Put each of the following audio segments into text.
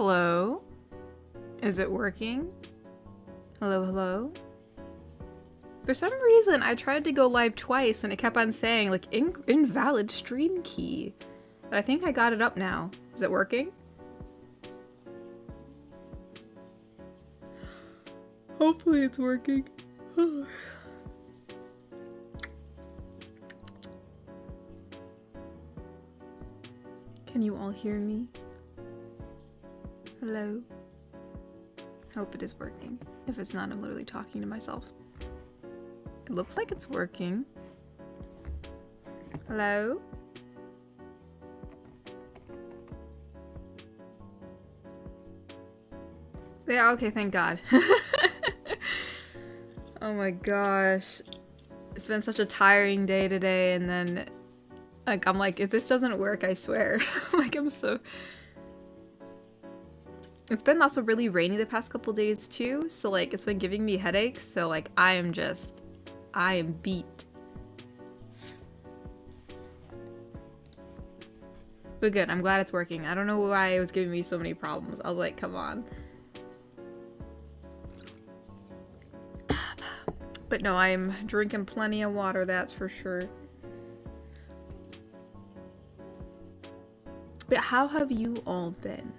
Hello? Is it working? Hello, hello? For some reason, I tried to go live twice and it kept on saying, like, invalid stream key. But I think I got it up now. Is it working? Hopefully it's working. Can you all hear me? Hello? Hope it is working. If it's not, I'm literally talking to myself. It looks like it's working. Hello? Yeah, okay, thank God. Oh my gosh. It's been such a tiring day today, and then like I'm like, if this doesn't work, I swear. Like I'm so... It's been also really rainy the past couple days too, so like it's been giving me headaches, so like I am beat. But good, I'm glad it's working. I don't know why it was giving me so many problems. I was like, come on. But no, I'm drinking plenty of water, that's for sure. But how have you all been?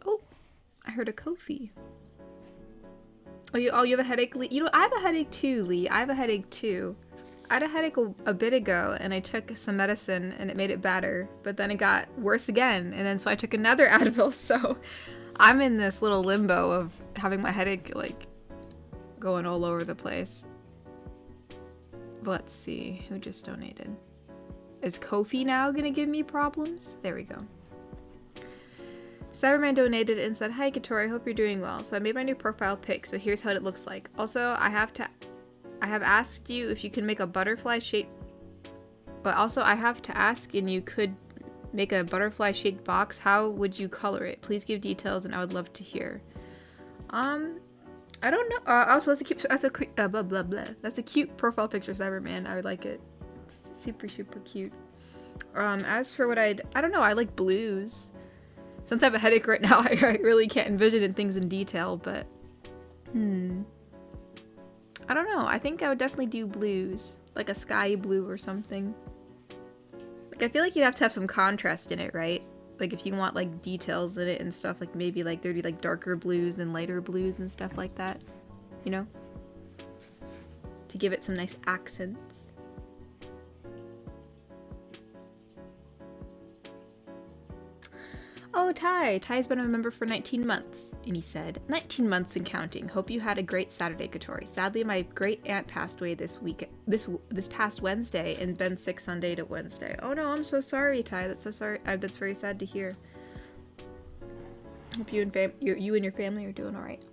Oh, I heard a Kofi. Oh, you have a headache, Lee? You know, I have a headache too, Lee. I have a headache too. I had a headache a bit ago, and I took some medicine, and it made it better. But then it got worse again, and then so I took another Advil. So I'm in this little limbo of having my headache like going all over the place. But let's see who just donated. Is Kofi now gonna give me problems? There we go. Cyberman donated and said, "Hi, Tori, hope you're doing well. So I made my new profile pic, so here's how it looks like. Also, I have asked you if you can make a butterfly shape, but also I have to ask, and you could make a butterfly shaped box. How would you color it? Please give details, and I would love to hear." I don't know. Also, blah blah blah. That's a cute profile picture, Cyberman. I would like it. It's super cute. As for what I don't know. I like blues. Since I have a headache right now, I really can't envision things in detail, but I don't know. I think I would definitely do blues, like a sky blue or something. Like I feel like you'd have to have some contrast in it, right? Like if you want like details in it and stuff, like maybe like there'd be like darker blues and lighter blues and stuff like that, you know? To give it some nice accents. Oh, Ty's been a member for 19 months. And he said, 19 months and counting. Hope you had a great Saturday, Tori. Sadly, my great aunt passed away this past Wednesday and been sick Sunday to Wednesday. Oh no, I'm so sorry, Ty. That's so sorry. That's very sad to hear. Hope you and your family are doing all right.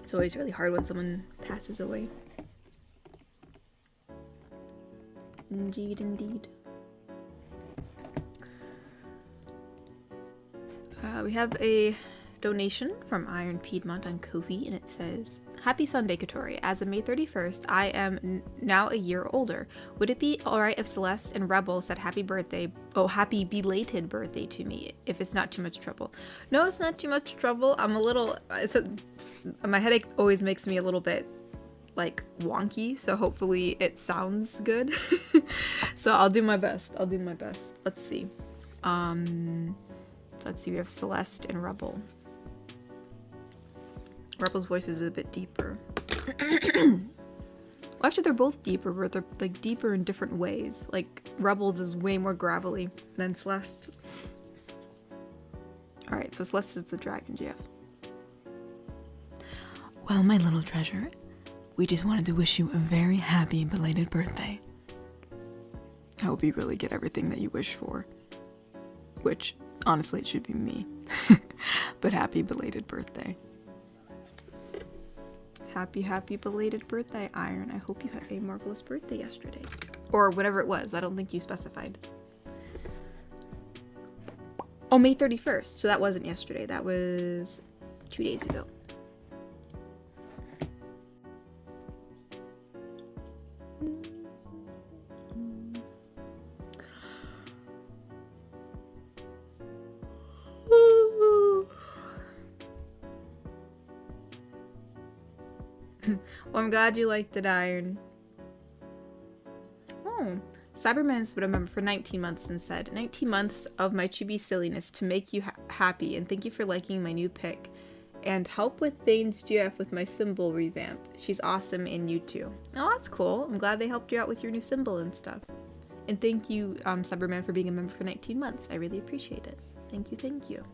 It's always really hard when someone passes away. Indeed, indeed. We have a donation from Iron Piedmont on Ko-fi, and it says, "Happy Sunday, Tori. As of May 31st, I am now a year older. Would it be alright if Celeste and Rebel said happy belated birthday to me, if it's not too much trouble?" No, it's not too much trouble. I'm a little, my headache always makes me a little bit, like, wonky, so hopefully it sounds good. So I'll do my best. Let's see. Let's see, we have Celeste and Rebel. Rebel's voice is a bit deeper. Well, actually, they're both deeper, but they're like deeper in different ways. Like, Rebel's is way more gravelly than Celeste. Alright, so Celeste is the Dragon GF. "Well, my little treasure, we just wanted to wish you a very happy belated birthday. I hope you really get everything that you wish for. Which, honestly, it should be me. But happy belated birthday." Happy belated birthday, Iron. I hope you had a marvelous birthday yesterday. Or whatever it was. I don't think you specified. Oh, May 31st. So that wasn't yesterday. That was 2 days ago. Well, I'm glad you liked it, Iron. Oh, Cyberman's been a member for 19 months and said, 19 months of my chibi silliness to make you happy, and thank you for liking my new pic. And help with Thane's GF with my symbol revamp. She's awesome, and you too. Oh, that's cool. I'm glad they helped you out with your new symbol and stuff. And thank you, Cyberman, for being a member for 19 months. I really appreciate it. Thank you, thank you.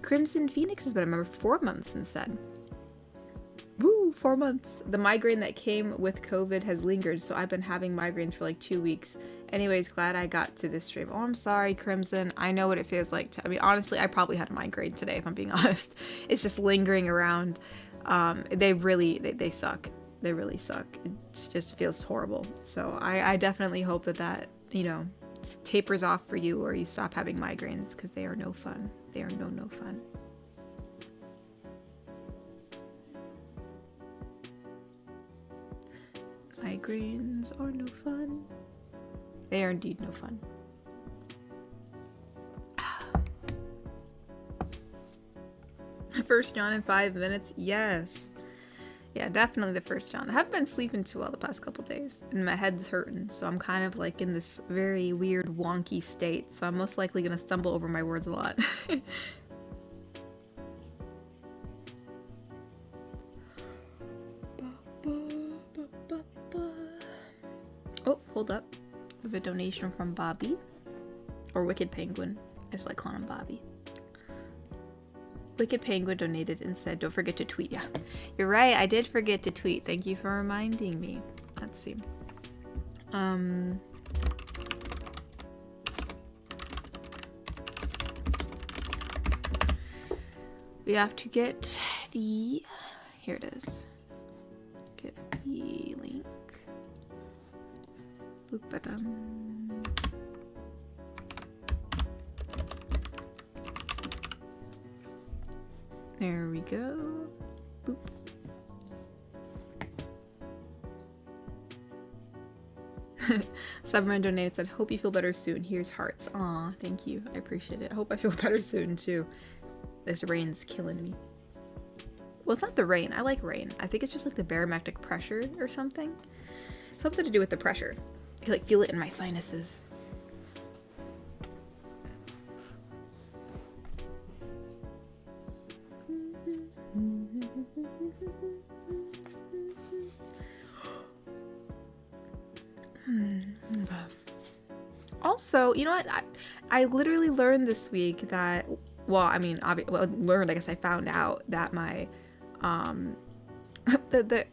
Crimson Phoenix has been a member for 4 months and said, woo, 4 months. The migraine that came with COVID has lingered, so I've been having migraines for like 2 weeks. Anyways, glad I got to this stream. Oh, I'm sorry, Crimson. I know what it feels like. I mean, honestly, I probably had a migraine today, if I'm being honest. It's just lingering around. They suck. They really suck. It just feels horrible. So I definitely hope that, you know, tapers off for you or you stop having migraines, because they are no fun. They are no fun. Migraines are no fun. They are indeed no fun. First yawn in 5 minutes? Yes. Yeah, definitely the first yawn. I haven't been sleeping too well the past couple days, and my head's hurting, so I'm kind of like in this very weird, wonky state, so I'm most likely gonna stumble over my words a lot. Oh, hold up. We have a donation from Bobby. Or Wicked Penguin. I just like calling him Bobby. Wicked Penguin donated and said, don't forget to tweet. Yeah, you're right. I did forget to tweet. Thank you for reminding me. Let's see. We have to get the... Here it is. Get the link. Boop-ba-dum. There we go. Boop. Submarine donated, said, hope you feel better soon. Here's hearts. Aw, thank you. I appreciate it. I hope I feel better soon too. This rain's killing me. Well, it's not the rain. I like rain. I think it's just like the barometric pressure or something. Something to do with the pressure. I can like feel it in my sinuses. Also, you know what? I literally learned this week that, well, I mean, I guess I found out that my, the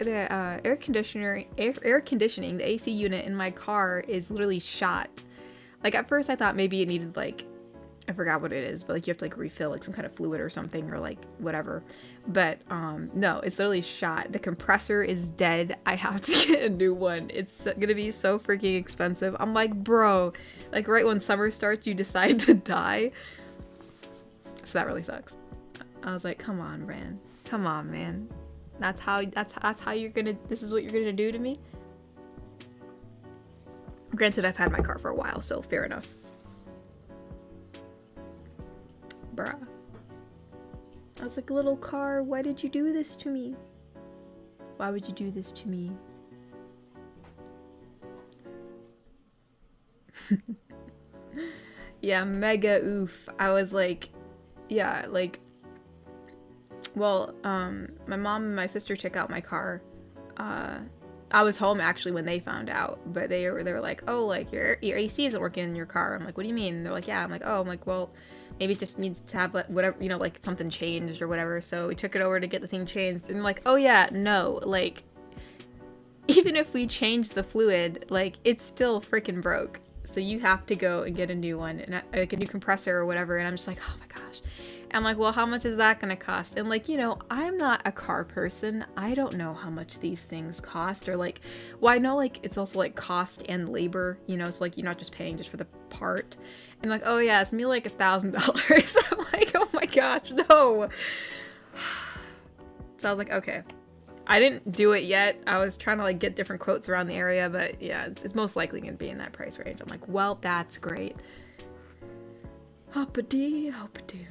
air conditioning, the AC unit in my car is literally shot. Like, at first I thought maybe it needed, like, I forgot what it is, but like you have to like refill like some kind of fluid or something or like whatever. But no, it's literally shot. The compressor is dead. I have to get a new one. It's gonna be so freaking expensive. I'm like, bro, like right when summer starts, you decide to die. So that really sucks. I was like, come on, man. Come on, man. That's how you're gonna, this is what you're gonna do to me? Granted, I've had my car for a while, so fair enough. Bruh. I was like, little car, why did you do this to me? Why would you do this to me? Yeah, mega oof. I was like, yeah, like, well, my mom and my sister took out my car. I was home actually when they found out, but they were like, oh, like your AC isn't working in your car. I'm like, what do you mean? And they're like, yeah. I'm like, oh, I'm like, well, maybe it just needs to have whatever, you know, like something changed or whatever. So we took it over to get the thing changed, and they're like, oh yeah, no, like even if we change the fluid, like it's still freaking broke. So you have to go and get a new one, and like a new compressor or whatever. And I'm just like, oh my gosh. And I'm like, well, how much is that gonna cost? And like, you know, I'm not a car person. I don't know how much these things cost, or like, well, I know like it's also like cost and labor, you know, so like you're not just paying just for the part. And like, oh yeah, it's me like $1,000. I'm like, oh my gosh, no. So I was like, okay. I didn't do it yet. I was trying to like get different quotes around the area, but yeah, it's most likely gonna be in that price range. I'm like, well, that's great. Hoppity, hoppity.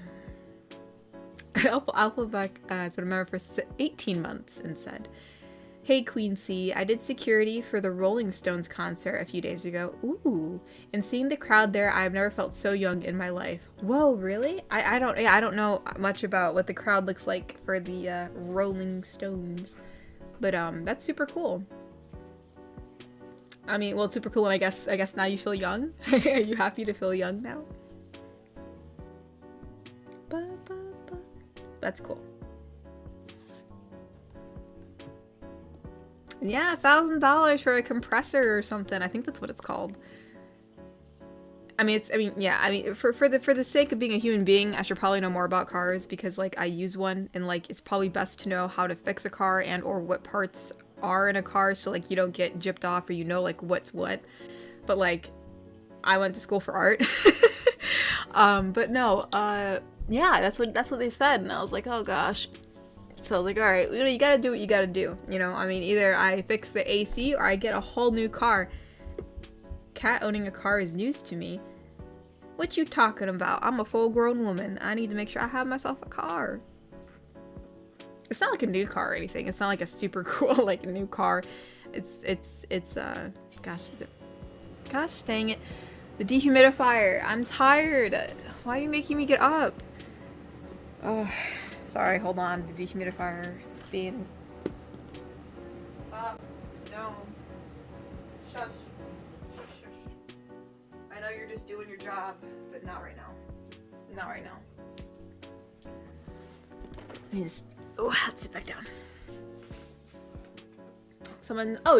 Alphabet has been a member for 18 months and said, "Hey Queen C, I did security for the Rolling Stones concert a few days ago. Ooh, and seeing the crowd there, I've never felt so young in my life." Whoa, really? I don't know much about what the crowd looks like for the Rolling Stones, but that's super cool. I mean, well, it's super cool, and I guess now you feel young. Are you happy to feel young now? That's cool. Yeah, $1,000 for a compressor or something. I think that's what it's called. I mean, for the sake of being a human being, I should probably know more about cars because, like, I use one, and, like, it's probably best to know how to fix a car and or what parts are in a car, so, like, you don't get gypped off or you know, like, what's what. But, like, I went to school for art. But no, yeah, that's what they said, and I was like, oh gosh. So I was like, all right, you gotta do what you gotta do. I mean, either I fix the AC or I get a whole new car. Cat owning a car is news to me. What you talking about? I'm a full-grown woman. I need to make sure I have myself a car. It's not like a new car or anything. It's not like a super cool, like, new car. Gosh dang it. The dehumidifier. I'm tired. Why are you making me get up? Oh, sorry, hold on. The dehumidifier. It's being... Stop. No. Shush. Shush, shush. I know you're just doing your job, but not right now. Not right now. Let me just... Oh, let's sit back down.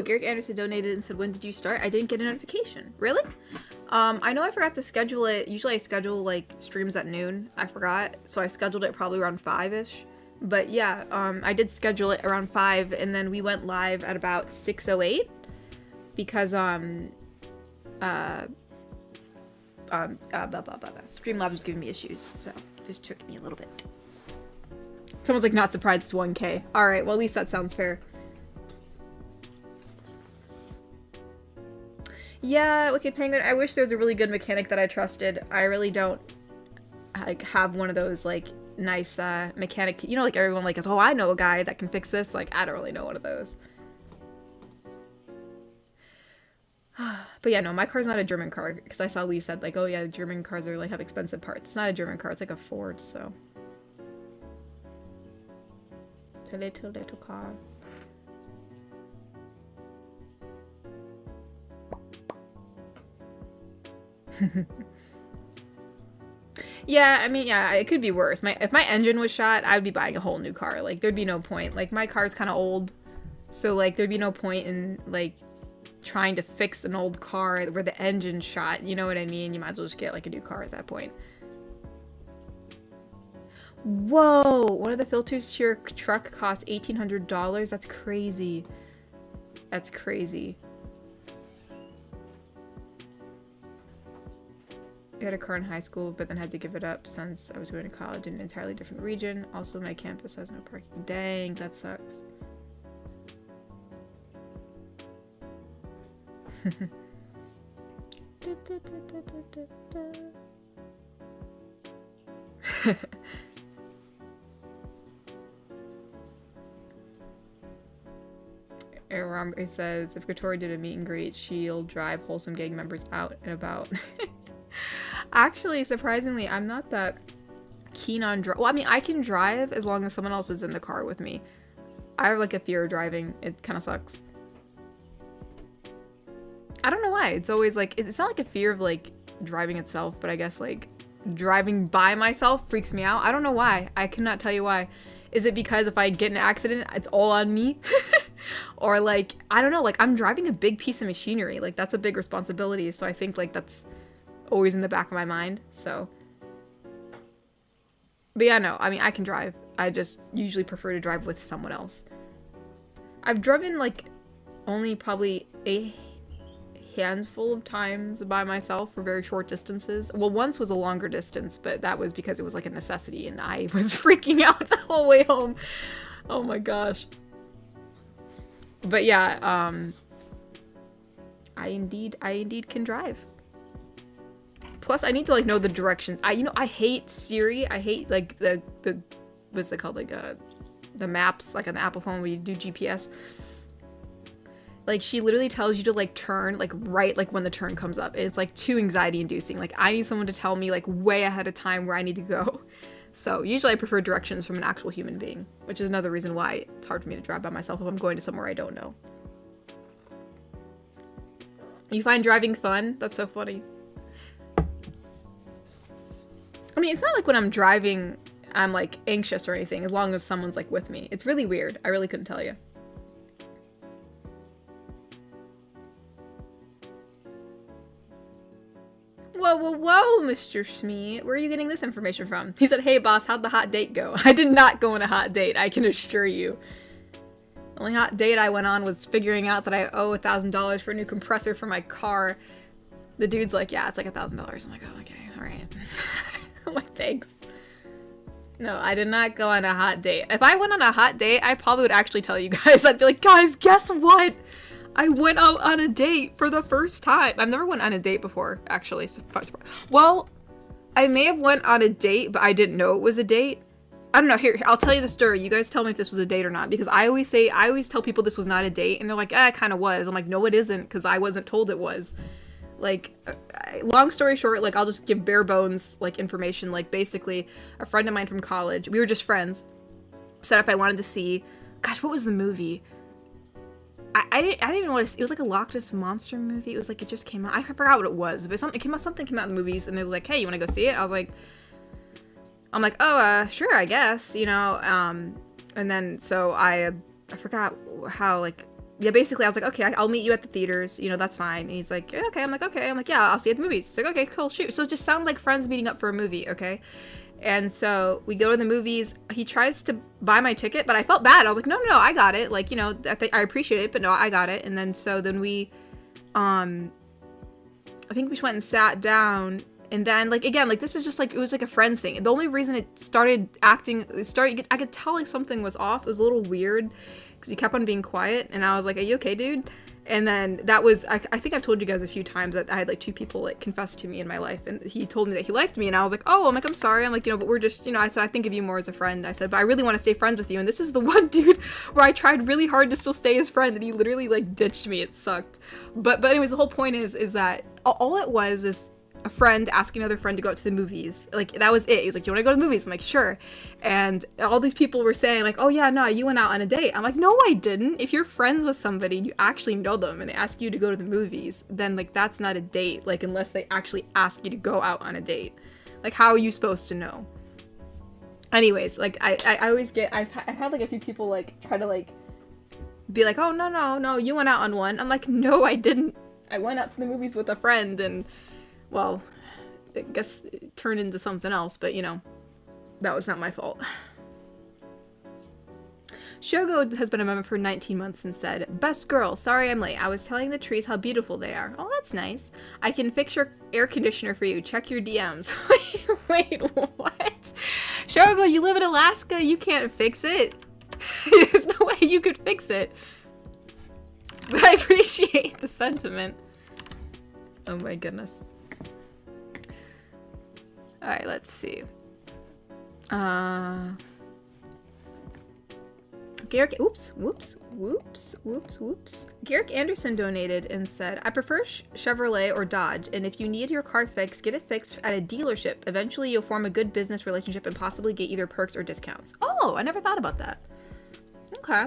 Garrick Anderson donated and said, when did you start? I didn't get a notification. Really? I know I forgot to schedule it. Usually I schedule, like, streams at noon. I forgot. So I scheduled it probably around 5-ish. But yeah, I did schedule it around 5, and then we went live at about 6:08 because, Streamlabs was giving me issues, so it just took me a little bit. Someone's like, not surprised it's 1K. Alright, well, at least that sounds fair. Yeah, okay, Penguin, I wish there was a really good mechanic that I trusted. I really don't, like, have one of those, like, nice, mechanic, like, everyone, like, is, oh, I know a guy that can fix this. Like, I don't really know one of those. But yeah, no, my car's not a German car, because I saw Lee said, like, oh yeah, German cars are, like, have expensive parts. It's not a German car, it's like a Ford, so. A little car. Yeah, I mean, yeah, it could be worse. If my engine was shot, I would be buying a whole new car. Like, there'd be no point. Like, my car's kind of old, so, like, there'd be no point in, like, trying to fix an old car where the engine's shot. You know what I mean? You might as well just get, like, a new car at that point. Whoa! One of the filters to your truck costs $1,800? That's crazy. That's crazy. I had a car in high school, but then had to give it up since I was going to college in an entirely different region. Also, my campus has no parking. Dang, that sucks. Aaand says, if Tori did a meet and greet, she'll drive Wholesome Gang members out and about. Actually, surprisingly, I'm not that keen on well, I mean, I can drive as long as someone else is in the car with me. I have, like, a fear of driving. It kind of sucks. I don't know why. It's always, like, it's not, like, a fear of, like, driving itself, but I guess, like, driving by myself freaks me out. I don't know why. I cannot tell you why. Is it because if I get in an accident, it's all on me? Or, like, I don't know. Like, I'm driving a big piece of machinery. Like, that's a big responsibility, so I think, like, that's always in the back of my mind, so. But yeah, no, I mean, I can drive. I just usually prefer to drive with someone else. I've driven, like, only probably a handful of times by myself for very short distances. Well, once was a longer distance, but that was because it was, like, a necessity, and I was freaking out the whole way home. Oh my gosh. But yeah, I indeed can drive. Plus, I need to, like, know the directions. I hate Siri. I hate, like, the what's it called, like the maps, like on the Apple phone where you do GPS. Like, she literally tells you to, like, turn, like, right, like, when the turn comes up. It's, like, too anxiety-inducing. Like, I need someone to tell me, like, way ahead of time where I need to go. So, usually I prefer directions from an actual human being, which is another reason why it's hard for me to drive by myself if I'm going to somewhere I don't know. You find driving fun? That's so funny. I mean, it's not like when I'm driving, I'm, like, anxious or anything, as long as someone's, like, with me. It's really weird. I really couldn't tell you. Whoa, whoa, whoa, Mr. Smee. Where are you getting this information from? He said, hey, boss, how'd the hot date go? I did not go on a hot date, I can assure you. The only hot date I went on was figuring out that I owe $1,000 for a new compressor for my car. The dude's like, yeah, it's like $1,000. I'm like, oh, okay, all right. I'm like, thanks. No, I did not go on a hot date. If I went on a hot date, I probably would actually tell you guys. I'd be like, guys, guess what? I went out on a date for the first time. I've never went on a date before, actually. Well, I may have went on a date, but I didn't know it was a date. I don't know. Here, I'll tell you the story. You guys tell me if this was a date or not, because I always tell people this was not a date, and they're like, it kind of was. I'm like, no, it isn't, because I wasn't told it was. Like, long story short, like, I'll just give bare bones, like, information. Like, basically, a friend of mine from college, we were just friends, said if I wanted to see, gosh, what was the movie? I didn't even want to see. It was like a Loch Ness Monster movie. It was like, it just came out. I forgot what it was, but something came out in the movies, and they're like, hey, you want to go see it? I'm like, oh, sure, I guess, you know, and then, so I forgot how, like, yeah, basically, I was like, okay, I'll meet you at the theaters, you know, that's fine, and he's like, yeah, okay, I'm like, yeah, I'll see you at the movies. He's like, okay, cool, shoot. So it just sounded like friends meeting up for a movie, okay? And so we go to the movies. He tries to buy my ticket, but I felt bad. I was like, no, I got it. Like, you know, I appreciate it, but no, I got it. And then we, I think we just went and sat down. And then, like, again, like, this is just like, it was like a friends thing. The only reason it started I could tell like something was off. It was a little weird because he kept on being quiet. And I was like, are you okay, dude? And then that was, I think I've told you guys a few times that I had like 2 people like confess to me in my life, and he told me that he liked me, and I was like, oh, I'm sorry. I'm like, you know, but we're just, you know, I said, I think of you more as a friend. I said, but I really want to stay friends with you. And this is the one dude where I tried really hard to still stay his friend, and he literally like ditched me. It sucked. But anyways, the whole point is that all it was is a friend asking another friend to go out to the movies. Like, that was it. He's like, you want to go to the movies? I'm like, sure. And all these people were saying like, oh yeah, no, you went out on a date. I'm like, no, I didn't. If you're friends with somebody and you actually know them and they ask you to go to the movies, then like, that's not a date. Like, unless they actually ask you to go out on a date. Like, how are you supposed to know? Anyways, like, I always get, I've had like a few people like try to like be like, oh no, you went out on one. I'm like, no, I didn't. I went out to the movies with a friend, and well, I guess it turned into something else, but you know, that was not my fault. Shogo has been a member for 19 months and said, best girl, sorry I'm late. I was telling the trees how beautiful they are. Oh, that's nice. I can fix your air conditioner for you. Check your DMs. Wait, what? Shogo, you live in Alaska. You can't fix it. There's no way you could fix it. But I appreciate the sentiment. Oh my goodness. Alright, let's see. Garrick, whoops. Garrick Anderson donated and said, I prefer Chevrolet or Dodge, and if you need your car fixed, get it fixed at a dealership. Eventually you'll form a good business relationship and possibly get either perks or discounts. Oh, I never thought about that. Okay.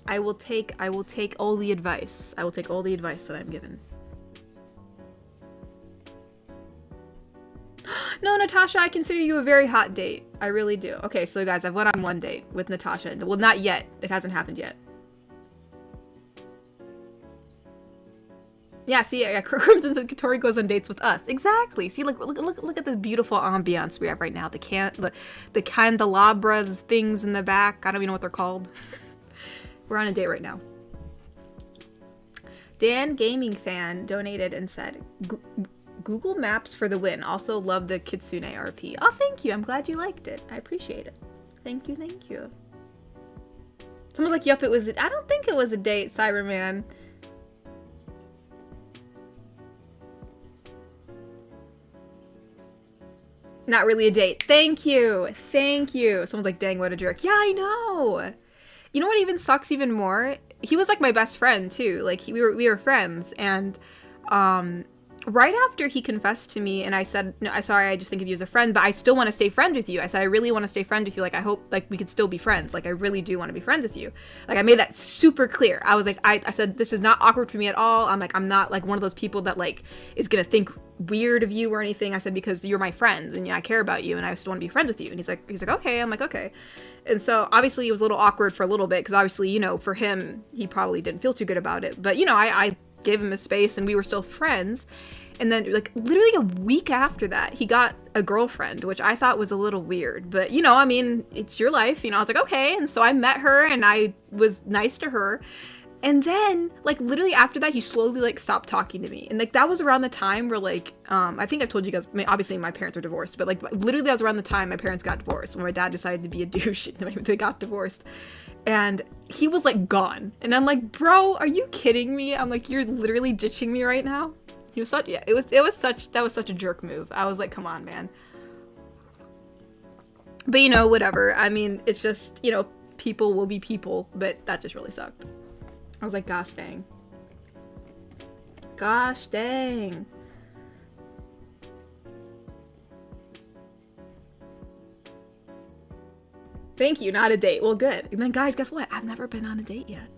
I will take all the advice. I will take all the advice that I'm given. No, Natasha, I consider you a very hot date. I really do. Okay, so guys, I've went on one date with Natasha. Well, not yet. It hasn't happened yet. Yeah, see, yeah, Crimson and Tori goes on dates with us. Exactly. See, look at the beautiful ambiance we have right now. The candelabras things in the back. I don't even know what they're called. We're on a date right now. Dan Gaming Fan donated and said, Google Maps for the win. Also love the Kitsune RP. Oh, thank you. I'm glad you liked it. I appreciate it. Thank you. Someone's like, yep, it was I don't think it was a date, Cyberman. Not really a date. Thank you. Thank you. Someone's like, dang, what a jerk. Yeah, I know. You know what even sucks even more? He was like my best friend too. Like we were friends, and right after he confessed to me and I said, no, I'm sorry, I just think of you as a friend, but I still want to stay friend with you. I said, I really want to stay friend with you. Like, I hope like we could still be friends. Like, I really do want to be friends with you. Like, I made that super clear. I was like, I said, this is not awkward for me at all. I'm like, I'm not like one of those people that like is going to think weird of you or anything. I said, because you're my friends and I care about you and I still want to be friends with you. And he's like, okay. I'm like, okay. And so obviously it was a little awkward for a little bit because obviously, you know, for him, he probably didn't feel too good about it. But, you know, I gave him his space and we were still friends. And then, like, literally a week after that, he got a girlfriend, which I thought was a little weird. But, you know, I mean, it's your life. You know, I was like, okay. And so I met her and I was nice to her. And then, like, literally after that, he slowly, like, stopped talking to me. And, like, that was around the time where, like, I think I've told you guys, I mean, obviously my parents are divorced. But, like, literally that was around the time my parents got divorced. When my dad decided to be a douche. They got divorced. And he was, like, gone. And I'm like, bro, are you kidding me? I'm like, you're literally ditching me right now? He was such, yeah, that was such a jerk move. I was like, come on, man. But, you know, whatever. I mean, it's just, you know, people will be people, but that just really sucked. I was like, gosh dang. Gosh dang. Thank you, not a date. Well, good. And then, guys, guess what? I've never been on a date yet.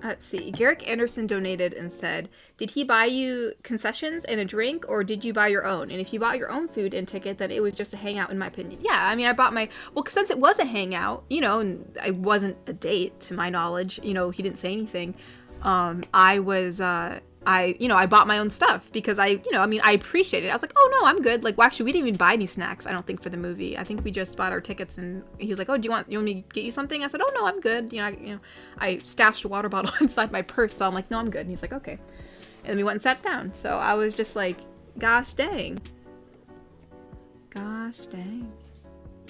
Let's see. Garrick Anderson donated and said, did he buy you concessions and a drink, or did you buy your own? And if you bought your own food and ticket, then it was just a hangout, in my opinion. Yeah, I mean, I bought my... Well, since it was a hangout, you know, and it wasn't a date, to my knowledge, you know, he didn't say anything. I bought my own stuff because I appreciate it. I was like, oh no, I'm good. Like, well, actually, we didn't even buy any snacks, I don't think, for the movie. I think we just bought our tickets, and he was like, oh, you want me to get you something? I said, oh no, I'm good. I stashed a water bottle inside my purse, so I'm like, no, I'm good. And he's like, okay. And then we went and sat down. So I was just like, gosh dang. Gosh dang.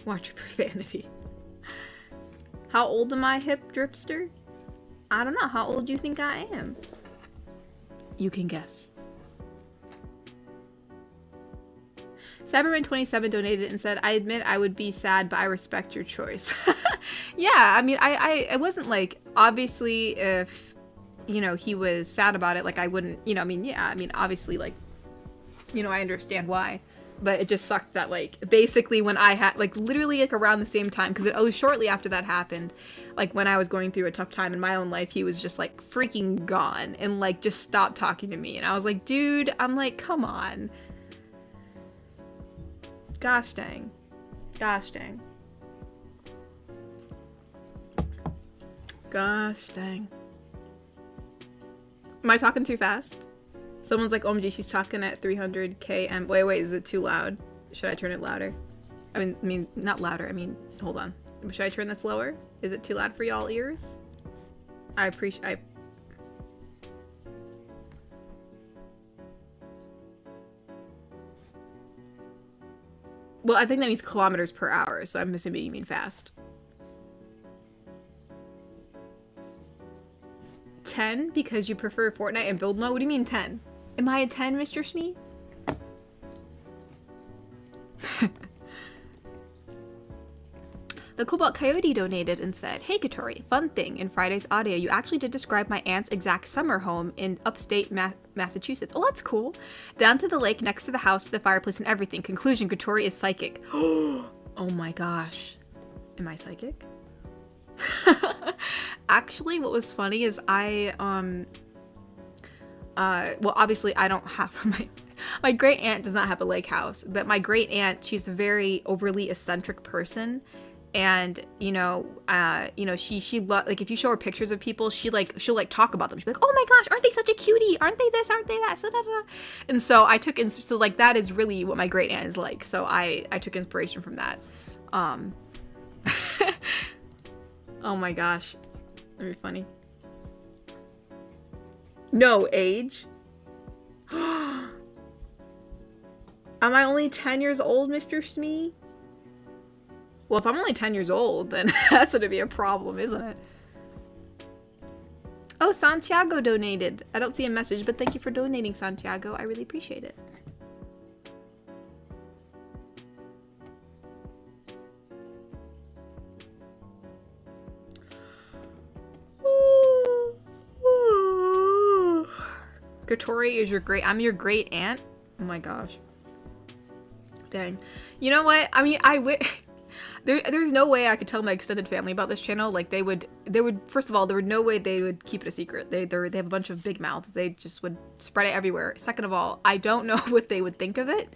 Watch your profanity. How old am I, hip dripster? I don't know. How old do you think I am? You can guess. Cyberman27 donated and said, I admit I would be sad, but I respect your choice. Yeah, I mean, I wasn't like, obviously, if, you know, he was sad about it, like, I wouldn't, you know, I mean, yeah, I mean, obviously, like, you know, I understand why. But it just sucked that, like, basically when I had, like, literally, like, around the same time, because it was shortly after that happened, like, when I was going through a tough time in my own life, he was just, like, freaking gone and, like, just stopped talking to me. And I was like, dude, I'm like, come on. Gosh dang. Gosh dang. Gosh dang. Am I talking too fast? Someone's like, OMG, she's talking at 300 km. Wait, is it too loud? Should I turn it louder? I mean, not louder. I mean, hold on. Should I turn this lower? Is it too loud for y'all ears? Well, I think that means kilometers per hour, so I'm assuming you mean fast. 10 because you prefer Fortnite and build mode? What do you mean 10? Am I a 10, Mr. Smee? The Cobalt Coyote donated and said, hey Tori, fun thing, in Friday's audio you actually did describe my aunt's exact summer home in upstate Massachusetts. Oh, that's cool. Down to the lake, next to the house, to the fireplace and everything. Conclusion, Tori is psychic. Oh my gosh. Am I psychic? Actually, what was funny is well, obviously I don't have my great aunt does not have a lake house, but my great aunt, she's a very overly eccentric person. And, she like, if you show her pictures of people, she'll talk about them. She'll be like, oh my gosh, aren't they such a cutie? Aren't they this? Aren't they that? So, da, da, da. And so so like, that is really what my great aunt is like. So I took inspiration from that. Oh my gosh. That'd be funny. No age. Am I only 10 years old, Mr. Smee? Well, if I'm only 10 years old, then that's gonna be a problem, isn't it? Oh, Santiago donated. I don't see a message, but thank you for donating, Santiago. I really appreciate it. Tori is your great. I'm your great aunt. Oh my gosh. Dang. You know what? I mean, there's no way I could tell my extended family about this channel. Like they would. First of all, there would no way they would keep it a secret. They have a bunch of big mouths. They just would spread it everywhere. Second of all, I don't know what they would think of it.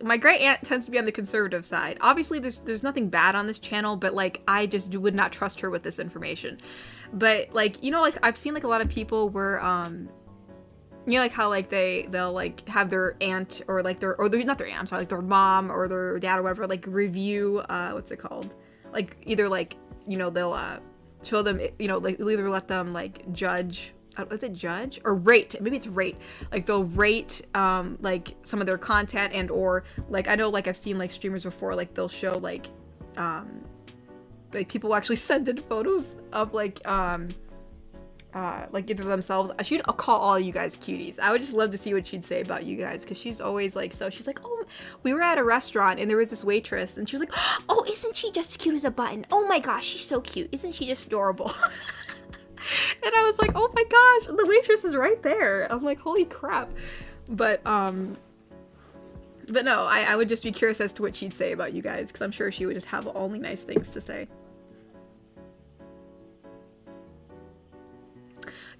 My great aunt tends to be on the conservative side. Obviously, there's nothing bad on this channel, but like I just would not trust her with this information. But like, you know, like I've seen like a lot of people where you know, like how like they'll like have their aunt or like their not their aunt, I'm sorry, like their mom or their dad or whatever like review what's it called, like either like, you know, they'll show them, you know, like they'll either let them like judge, is it judge or rate, maybe it's rate, like they'll rate like some of their content, and or like I know like I've seen like streamers before, like they'll show like people actually send in photos of like either themselves. I'll call all you guys cuties. I would just love to see what she'd say about you guys, because she's always like, so she's like, oh, we were at a restaurant and there was this waitress and she was like, oh, isn't she just cute as a button? Oh my gosh, she's so cute. Isn't she just adorable? And I was like, oh my gosh, the waitress is right there. I'm like, holy crap. But no, I would just be curious as to what she'd say about you guys, because I'm sure she would just have only nice things to say.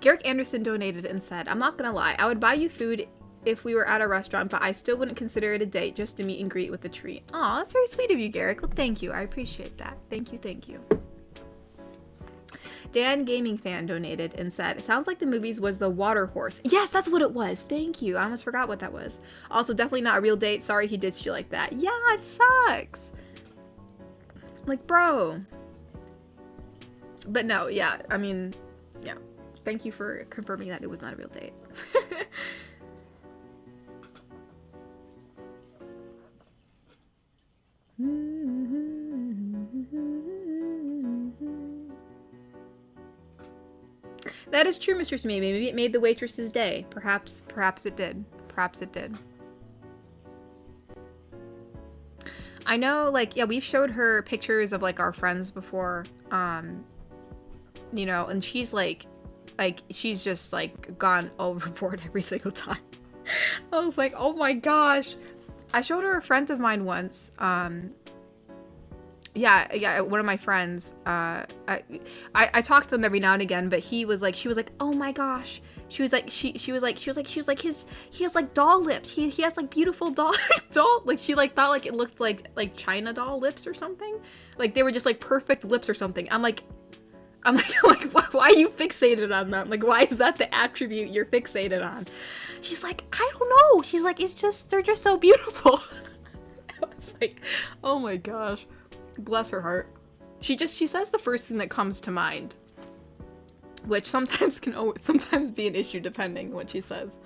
Garrick Anderson donated and said, I'm not gonna lie, I would buy you food if we were at a restaurant, but I still wouldn't consider it a date, just to meet and greet with a treat. Aw, that's very sweet of you, Garrick. Well, thank you. I appreciate that. Thank you, thank you. Dan Gaming Fan donated and said, sounds like the movies was The Water Horse. Yes, that's what it was. Thank you. I almost forgot what that was. Also, definitely not a real date. Sorry he ditched you like that. Yeah, it sucks. Like, bro. But no, yeah, I mean, yeah. Thank you for confirming that it was not a real date. That is true, Mr. Smee. Maybe it made the waitress's day. Perhaps it did. Perhaps it did. I know, like, yeah, we've showed her pictures of, like, our friends before, you know, and she's, like, she's just, like, gone overboard every single time. I was like, oh my gosh. I showed her a friend of mine once, yeah, one of my friends, I talk to them every now and again, but he was like, she was like, oh my gosh. She was like, he has like doll lips. He has like beautiful doll, like she like thought like it looked like China doll lips or something. Like they were just like perfect lips or something. I'm like, why are you fixated on that? Like, why is that the attribute you're fixated on? She's like, I don't know. She's like, it's just, they're just so beautiful. I was like, oh my gosh. Bless her heart. She says the first thing that comes to mind, which sometimes can sometimes be an issue depending what she says.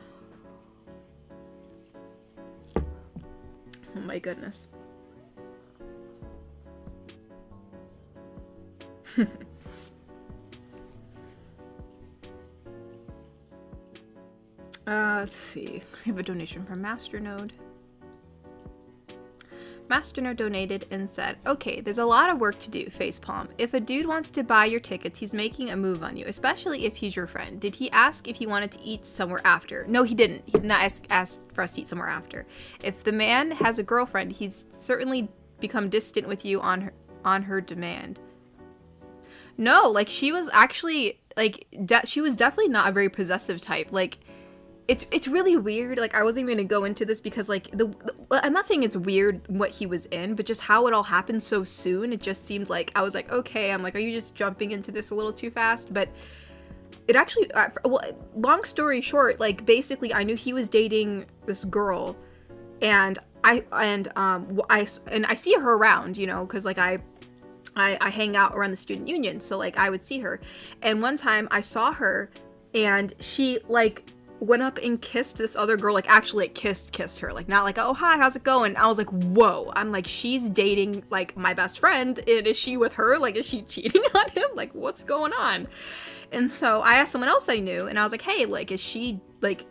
Oh my goodness. Let's see. I have a donation from Masternode. Masternode donated and said, okay, there's a lot of work to do, facepalm. If a dude wants to buy your tickets, he's making a move on you, especially if he's your friend. Did he ask if he wanted to eat somewhere after? No, he didn't. He did not ask for us to eat somewhere after. If the man has a girlfriend, he's certainly become distant with you on her demand. No, like she was actually, like, she was definitely not a very possessive type. Like, it's really weird. Like, I wasn't even gonna go into this because, like, I'm not saying it's weird what he was in, but just how it all happened so soon. It just seemed like, I was like, okay, I'm like, are you just jumping into this a little too fast? But it actually, well, long story short, like, basically, I knew he was dating this girl, and I see her around, you know, because, like, I hang out around the student union, so, like, I would see her. And one time I saw her, and she, like, went up and kissed this other girl, like actually like kissed her, like not like, oh hi, how's it going? I was like, whoa. I'm like, she's dating like my best friend, and is she with her? Like, is she cheating on him? Like, what's going on? And so I asked someone else I knew, and I was like, hey, like, is she like,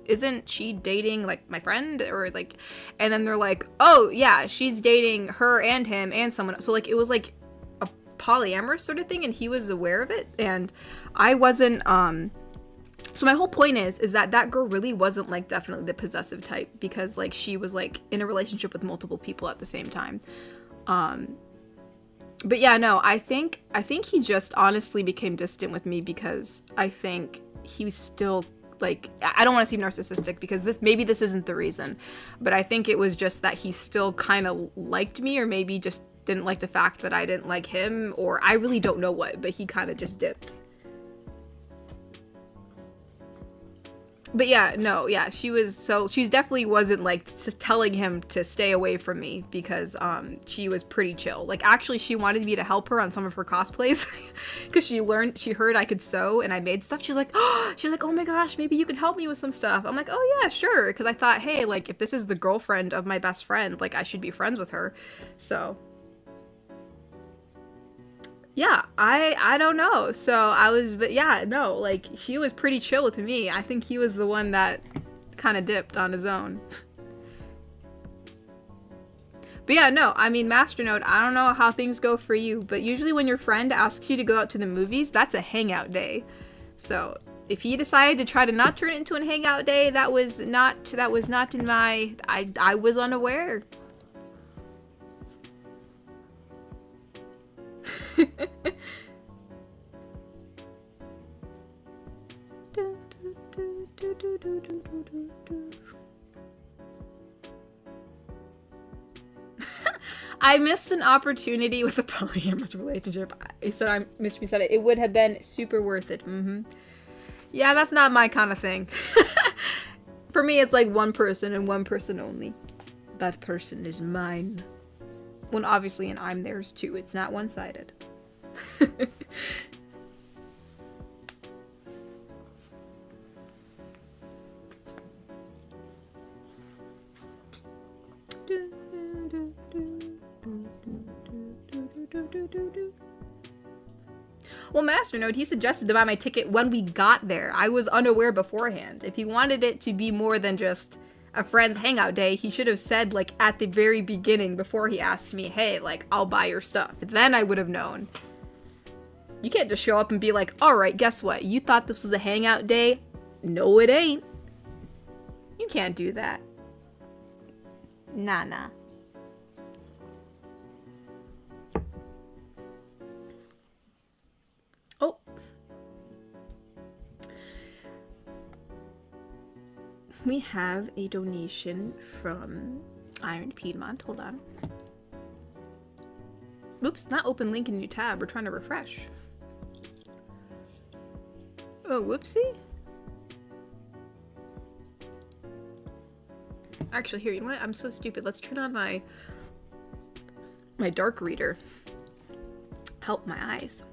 isn't she dating like my friend, or like, and then they're like, oh yeah, she's dating her and him and someone else. So like, it was like a polyamorous sort of thing, and he was aware of it, and I wasn't. So my whole point is that girl really wasn't like definitely the possessive type, because like she was like in a relationship with multiple people at the same time. But yeah, no, I think he just honestly became distant with me because I think he was still like, I don't want to seem narcissistic because maybe this isn't the reason, but I think it was just that he still kind of liked me, or maybe just didn't like the fact that I didn't like him, or I really don't know what, but he kind of just dipped. But yeah, no, yeah, she definitely wasn't like telling him to stay away from me, because she was pretty chill. Like, actually, she wanted me to help her on some of her cosplays because she heard I could sew and I made stuff. She's like, oh my gosh, maybe you can help me with some stuff. I'm like, oh yeah, sure, because I thought, hey, like, if this is the girlfriend of my best friend, like, I should be friends with her. So yeah, I don't know. So but yeah, no, like, she was pretty chill with me. I think he was the one that kind of dipped on his own. But yeah, no, I mean, Masternode, I don't know how things go for you, but usually when your friend asks you to go out to the movies, that's a hangout day. So if he decided to try to not turn it into a hangout day, that was not in my, I was unaware. I missed an opportunity with a polyamorous relationship. I said it would have been super worth it. Yeah, that's not my kind of thing. For me, it's like one person and one person only. That person is mine. Well, obviously, and I'm theirs too. It's not one-sided. Well, Masternode, he suggested to buy my ticket when we got there. I was unaware beforehand. If he wanted it to be more than just a friend's hangout day, he should have said, like, at the very beginning before he asked me, hey, like, I'll buy your stuff. Then I would have known. You can't just show up and be like, alright, guess what? You thought this was a hangout day? No, it ain't. You can't do that. Nah. Oh. We have a donation from Iron Piedmont. Hold on. Oops, not open link in new tab. We're trying to refresh. Oh, whoopsie. Actually, here, you know what? I'm so stupid. Let's turn on my dark reader. Help my eyes.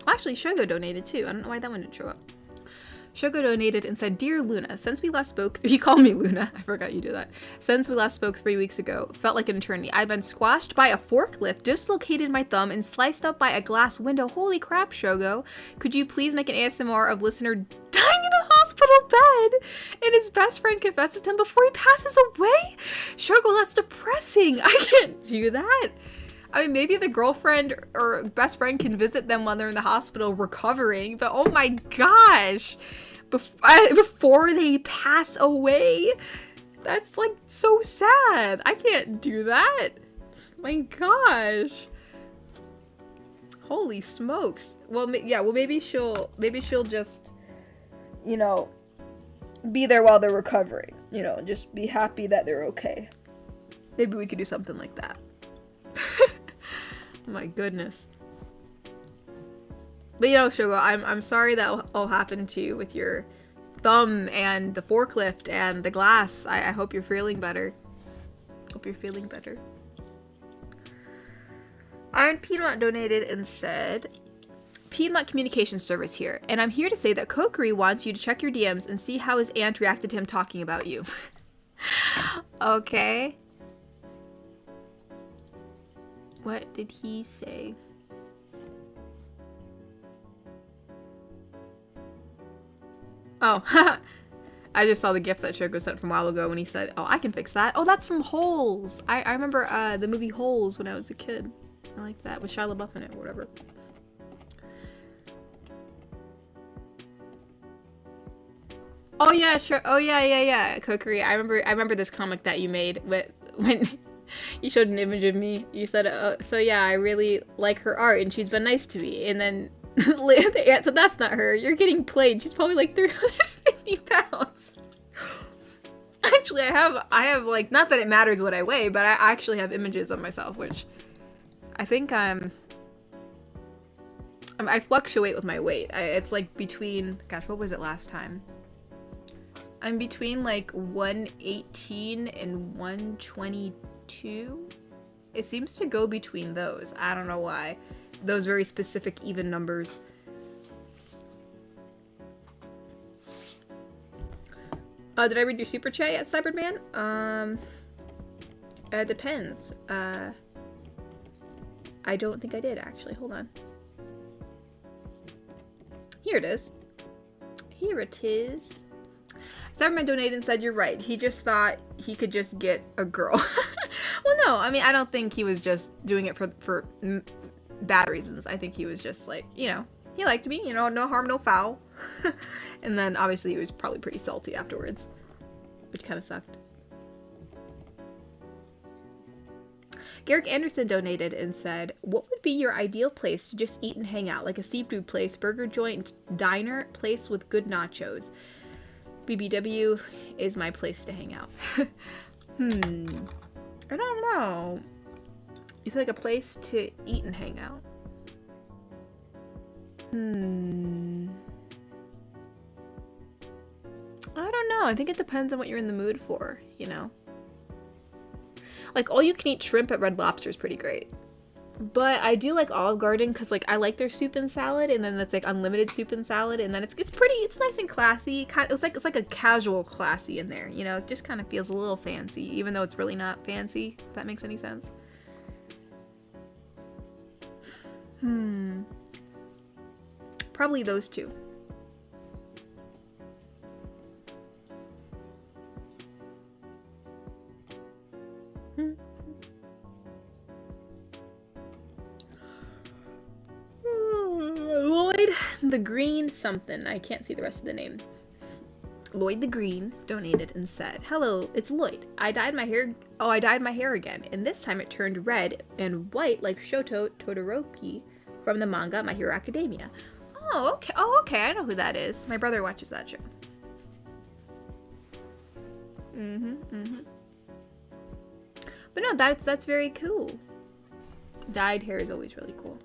Well, actually, Shogo donated too. I don't know why that one didn't show up. Shogo donated and said, Dear Luna, since we last spoke, he called me Luna. I forgot you do that. Since we last spoke 3 weeks ago, felt like an eternity. I've been squashed by a forklift, dislocated my thumb, and sliced up by a glass window. Holy crap, Shogo. Could you please make an ASMR of listener dying in a hospital bed and his best friend confesses to him before he passes away? Shogo, that's depressing. I can't do that. I mean, maybe the girlfriend or best friend can visit them while they're in the hospital recovering, but oh my gosh, before they pass away, that's like so sad. I can't do that. My gosh. Holy smokes. Well, yeah, well, maybe she'll just, you know, be there while they're recovering, you know, just be happy that they're okay. Maybe we could do something like that. Oh my goodness. But you know, Shogo, I'm sorry that all happened to you with your thumb and the forklift and the glass. I hope you're feeling better. Hope you're feeling better. Iron Peanut donated and said, Piedmont Communication Service here, and I'm here to say that Kokiri wants you to check your DMs and see how his aunt reacted to him talking about you. Okay. What did he say? Oh, I just saw the gift that Choco sent from a while ago when he said, oh, I can fix that. Oh, that's from Holes. I remember the movie Holes when I was a kid. I like that, with Shia LaBeouf in it or whatever. Oh yeah, sure. Oh yeah. Kokiri, I remember this comic that you made when you showed an image of me. You said, so yeah, I really like her art and she's been nice to me. And then the aunt said, that's not her. You're getting played. She's probably like 350 pounds. Actually, I have like, not that it matters what I weigh, but I actually have images of myself, which I think I fluctuate with my weight. It's like between, gosh, what was it last time? I'm between like 118 and 122. It seems to go between those. I don't know why. Those very specific even numbers. Did I read your super chat yet, Cyberman? Depends. I don't think I did, actually. Hold on. Here it is. Here it is. Cyberman donated and said, you're right. He just thought he could just get a girl. Well, no. I mean, I don't think he was just doing it for bad reasons. I think he was just like, you know, he liked me. You know, no harm, no foul. And then, obviously, he was probably pretty salty afterwards. Which kind of sucked. Garrick Anderson donated and said, what would be your ideal place to just eat and hang out? Like a seafood place, burger joint, diner, place with good nachos. BBW is my place to hang out. I don't know. You said like a place to eat and hang out. I don't know. I think it depends on what you're in the mood for, you know? Like, all you can eat shrimp at Red Lobster is pretty great. But I do like Olive Garden because, like, I like their soup and salad, and then it's like unlimited soup and salad, and then it's pretty, it's nice and classy. It's like a casual classy in there, you know? It just kind of feels a little fancy, even though it's really not fancy, if that makes any sense. Probably those two. Lloyd the Green something. I can't see the rest of the name. Lloyd the Green donated and said, hello, it's Lloyd. I dyed my hair. Oh, I dyed my hair again. And this time it turned red and white like Shoto Todoroki from the manga My Hero Academia. Oh, okay. Oh, okay. I know who that is. My brother watches that show. But no, that's very cool. Dyed hair is always really cool.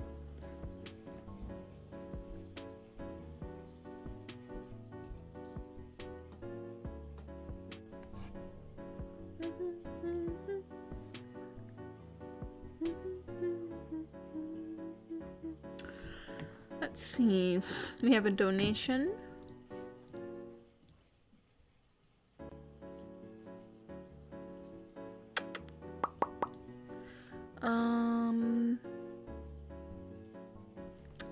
Let's see. We have a donation.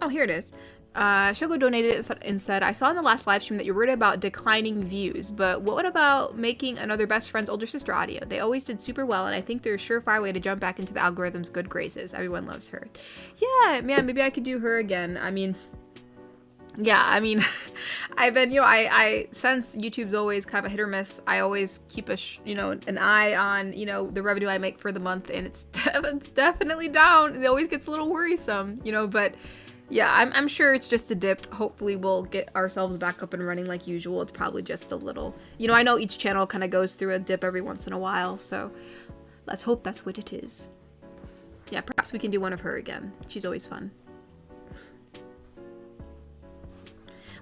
Oh, here it is. Shogo donated and said, I saw in the last live stream that you're worried about declining views, but what about making another best friend's older sister audio? They always did super well, and I think they're a surefire way to jump back into the algorithm's good graces. Everyone loves her. Yeah, man, maybe I could do her again. I mean, yeah, I mean, I've been, you know, I since YouTube's always kind of a hit or miss, I always keep an eye on, you know, the revenue I make for the month, and it's definitely down. It always gets a little worrisome, you know, but yeah, I'm sure it's just a dip. Hopefully we'll get ourselves back up and running like usual. It's probably just a little, you know, I know each channel kind of goes through a dip every once in a while, so let's hope that's what it is. Yeah, perhaps we can do one of her again. She's always fun.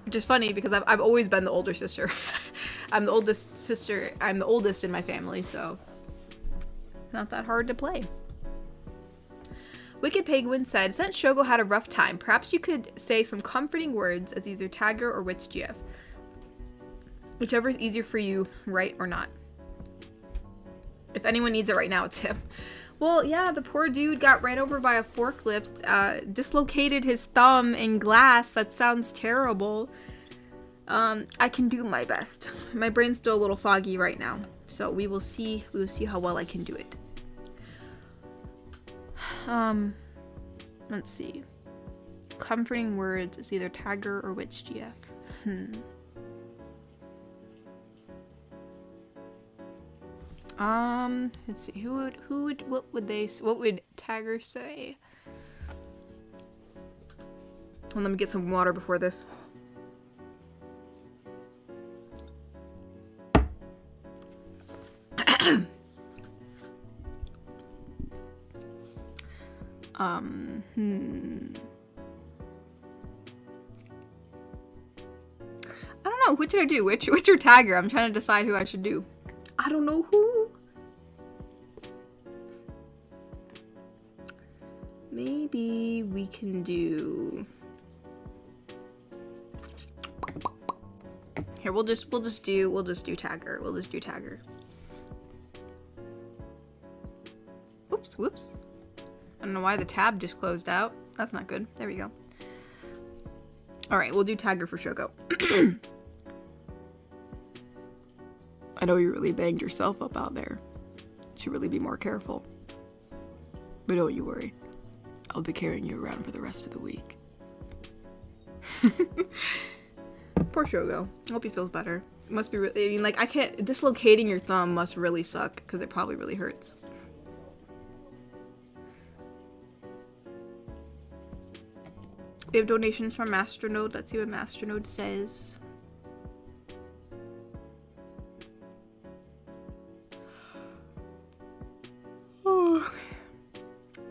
Which is funny because I've always been the older sister. I'm the oldest sister. I'm the oldest in my family, so it's not that hard to play. Wicked Penguin said, since Shogo had a rough time, perhaps you could say some comforting words as either tagger or wits GF. Whichever is easier for you, right or not. If anyone needs it right now, it's him. Well, yeah, the poor dude got ran over by a forklift, dislocated his thumb in glass. That sounds terrible. I can do my best. My brain's still a little foggy right now, so we will see how well I can do it. Let's see. Comforting words is either tagger or wits GF. Let's see. What would tagger say? Well, let me get some water before this. I don't know. Which should I do? Which or tagger? I'm trying to decide who I should do. I don't know who. Maybe we can do. Here, we'll just do tagger. We'll just do tagger. Oops, whoops. I don't know why the tab just closed out. That's not good. There we go. All right, we'll do tagger for Shoko. I know you really banged yourself up out there. Should really be more careful. But don't you worry. I'll be carrying you around for the rest of the week. Poor Shogo. I hope he feels better. It must be really, I mean, like, I can't, dislocating your thumb must really suck, because it probably really hurts. We have donations from Masternode. Let's see what Masternode says.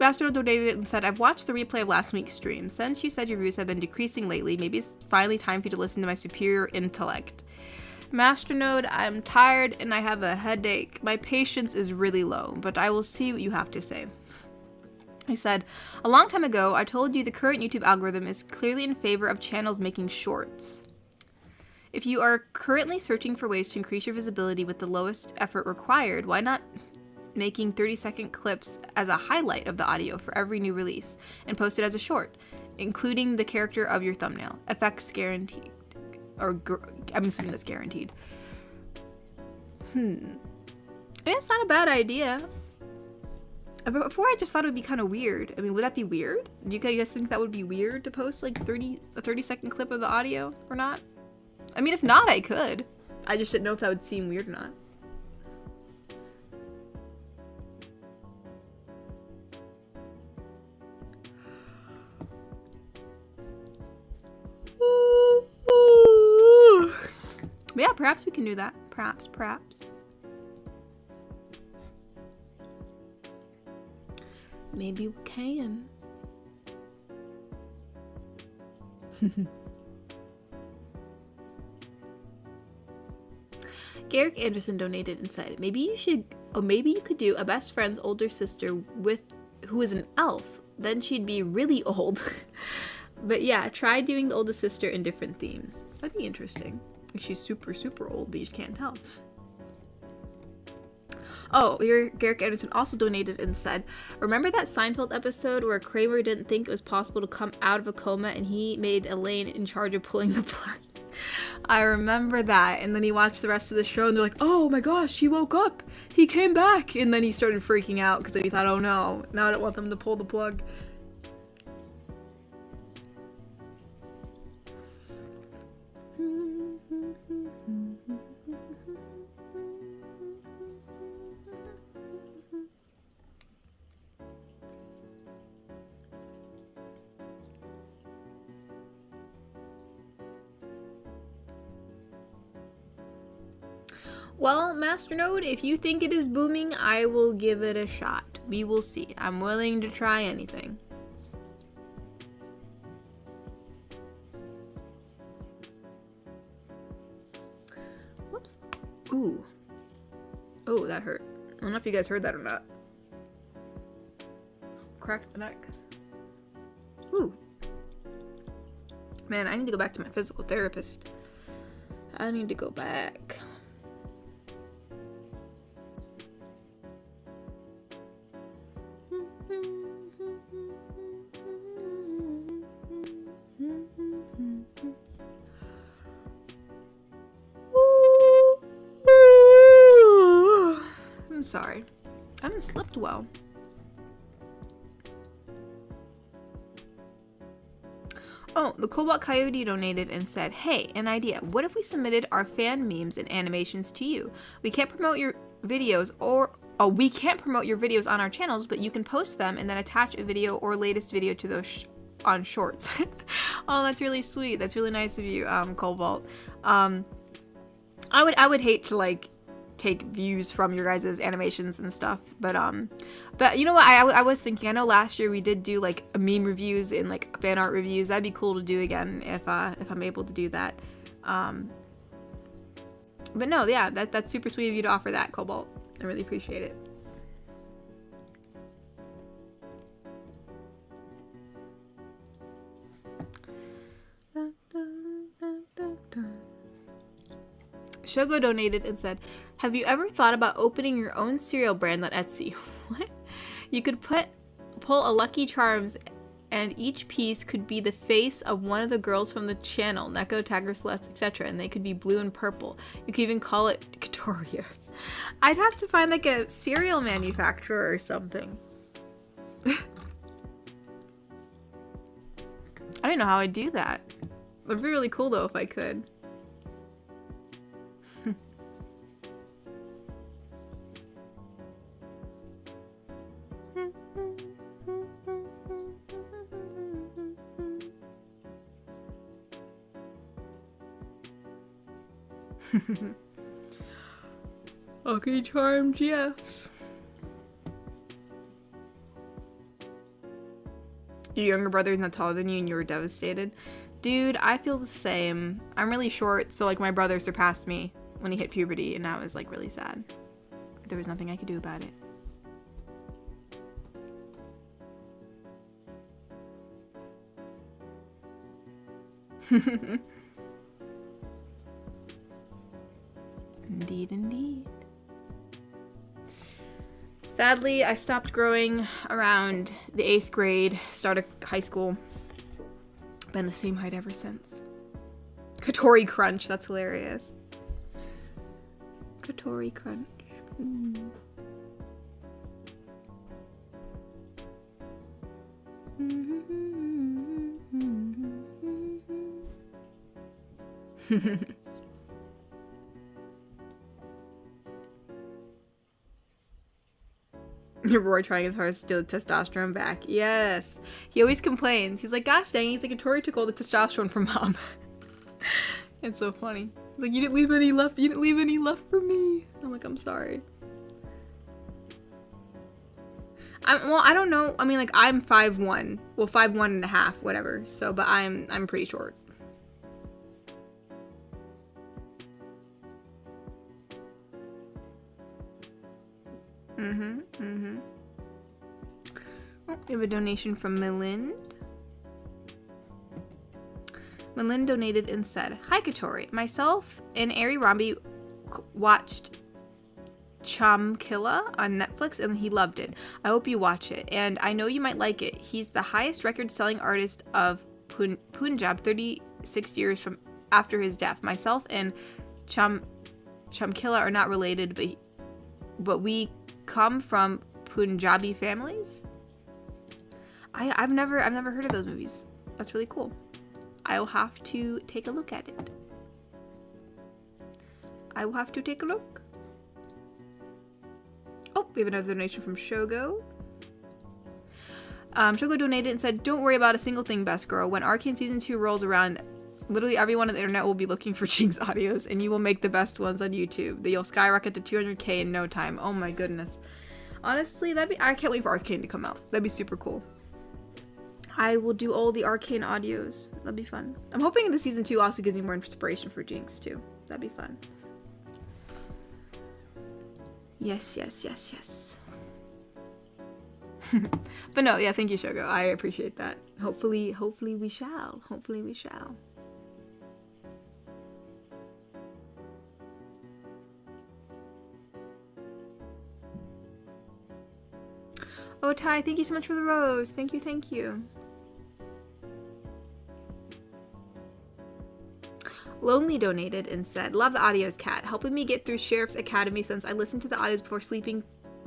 Masternode donated and said, I've watched the replay of last week's stream. Since you said your views have been decreasing lately, maybe it's finally time for you to listen to my superior intellect. Masternode, I'm tired and I have a headache. My patience is really low, but I will see what you have to say. He said, a long time ago, I told you the current YouTube algorithm is clearly in favor of channels making shorts. If you are currently searching for ways to increase your visibility with the lowest effort required, why not making 30-second clips as a highlight of the audio for every new release and post it as a short, including the character of your thumbnail. Effects guaranteed. Or, I'm assuming that's guaranteed. I mean, it's not a bad idea. Before, I just thought it would be kind of weird. I mean, would that be weird? Do you guys think that would be weird to post like a 30-second clip of the audio or not? I mean, if not, I could. I just didn't know if that would seem weird or not. But yeah, perhaps we can do that. Perhaps. Maybe we can. Garrick Anderson donated and said, maybe you could do a best friend's older sister who is an elf. Then she'd be really old. But yeah, try doing the oldest sister in different themes. That'd be interesting. She's super, super old, but you just can't tell. Oh, Garrick Anderson also donated and said, remember that Seinfeld episode where Kramer didn't think it was possible to come out of a coma and he made Elaine in charge of pulling the plug? I remember that. And then he watched the rest of the show and they're like, oh my gosh, he woke up. He came back. And then he started freaking out because then he thought, oh no, now I don't want them to pull the plug. Well, Masternode, if you think it is booming, I will give it a shot. We will see. I'm willing to try anything. Whoops. Ooh. Oh, that hurt. I don't know if you guys heard that or not. crack the neck. Ooh. Man, I need to go back to my physical therapist. I need to go back. I'm sorry. I haven't slept well. Oh, the Cobalt Coyote donated and said, hey, an idea. What if we submitted our fan memes and animations to you? We can't promote your videos we can't promote your videos on our channels, but you can post them and then attach a video or latest video to those on shorts. Oh, that's really sweet. That's really nice of you, Cobalt. I would hate to like take views from your guys' animations and stuff, but you know what, I was thinking, I know last year we did do like meme reviews and like fan art reviews. That'd be cool to do again if I'm able to do that. But no, yeah, that's super sweet of you to offer that, Cobalt. I really appreciate it. Shogo donated and said, have you ever thought about opening your own cereal brand on Etsy? What? You could pull a Lucky Charms and each piece could be the face of one of the girls from the channel, Neko, Tiger, Celeste, etc. And they could be blue and purple. You could even call it Katorios. I'd have to find like a cereal manufacturer or something. I don't know how I'd do that. It'd be really cool though if I could. Okay, Charm GFs. Your younger brother's not taller than you and you were devastated. Dude, I feel the same. I'm really short, so like my brother surpassed me when he hit puberty and I was like really sad. There was nothing I could do about it. Indeed, indeed. Sadly, I stopped growing around the 8th grade, start of high school. Been the same height ever since. Katori Crunch, that's hilarious. Katori Crunch. Mm. Your Roy trying his hardest to steal the testosterone back. Yes. He always complains. He's like, gosh dang, it's like Tori took all the testosterone from mom. It's so funny. He's like, you didn't leave any left for me. I'm like, I'm sorry. Well, I don't know. I mean, like, I'm 5'1". Well, 5'1 and a half, whatever. So, but I'm pretty short. Oh, we have a donation from Milind. Milind donated and said, hi, Katori. Myself and Ari Rambi watched Chamkilla on Netflix and he loved it. I hope you watch it. And I know you might like it. He's the highest record-selling artist of Punjab 36 years from after his death. Myself and Chamkilla are not related, but we come from Punjabi families. I've never heard of those movies. That's really cool. I'll have to take a look at it. I will have to take a look. Oh, we have another donation from Shogo. Shogo donated and said, don't worry about a single thing, best girl. When Arcane Season 2 rolls around, literally everyone on the internet will be looking for Jinx audios, and you will make the best ones on YouTube. You'll skyrocket to 200k in no time. Oh my goodness. Honestly, I can't wait for Arcane to come out. That'd be super cool. I will do all the Arcane audios. That'd be fun. I'm hoping the Season 2 also gives me more inspiration for Jinx, too. That'd be fun. Yes, yes, yes, yes. But no, yeah, thank you, Shogo. I appreciate that. Hopefully we shall. Hopefully we shall. Oh, Ty, thank you so much for the rose. Thank you, thank you. Lonely donated and said, love the audios, cat. Helping me get through Sheriff's Academy since I listened to the audios before sleeping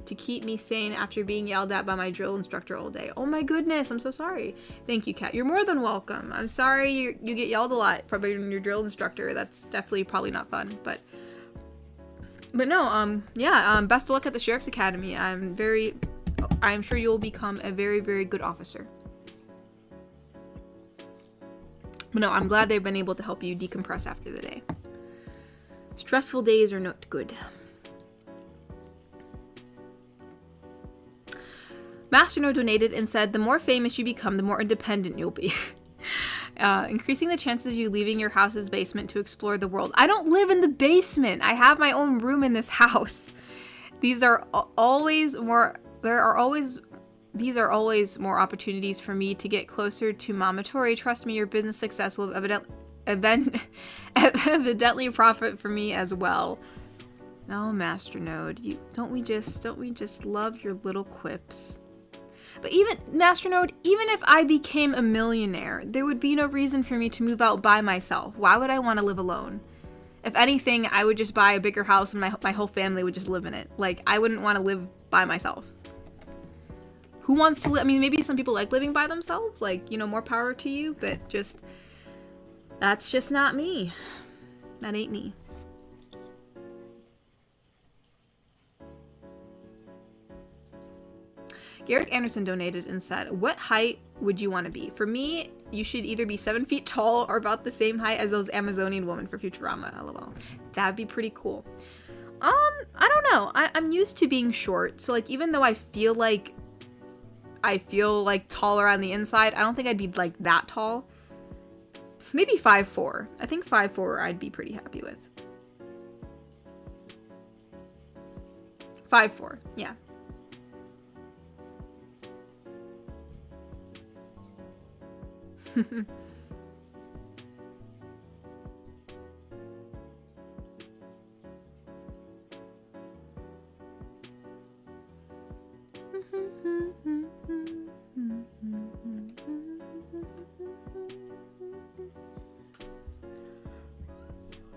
to keep me sane after being yelled at by my drill instructor all day. Oh my goodness, I'm so sorry. Thank you, cat. You're more than welcome. I'm sorry you get yelled a lot from your drill instructor. That's definitely probably not fun, but no, yeah, best of luck at the Sheriff's Academy. I'm sure you'll become a very, very good officer. But no, I'm glad they've been able to help you decompress after the day. Stressful days are not good. Masterno donated and said, the more famous you become, the more independent you'll be. Increasing the chances of you leaving your house's basement to explore the world. I don't live in the basement. I have my own room in this house. These are always more more opportunities for me to get closer to Mama Tori. Trust me, your business success will evidently profit for me as well. Oh, Masternode, don't we just love your little quips? But even Masternode, even if I became a millionaire, there would be no reason for me to move out by myself. Why would I want to live alone? If anything, I would just buy a bigger house and my whole family would just live in it. Like, I wouldn't want to live by myself. Who wants to live? I mean, maybe some people like living by themselves, like, you know, more power to you, but that's just not me. That ain't me. Garrick Anderson donated and said, what height would you want to be? For me, you should either be 7 feet tall or about the same height as those Amazonian women for Futurama, lol. That'd be pretty cool. I don't know. I'm used to being short, so like, even though I feel like taller on the inside, I don't think I'd be like that tall. Maybe 5'4". I think 5'4" I'd be pretty happy with. 5'4", yeah.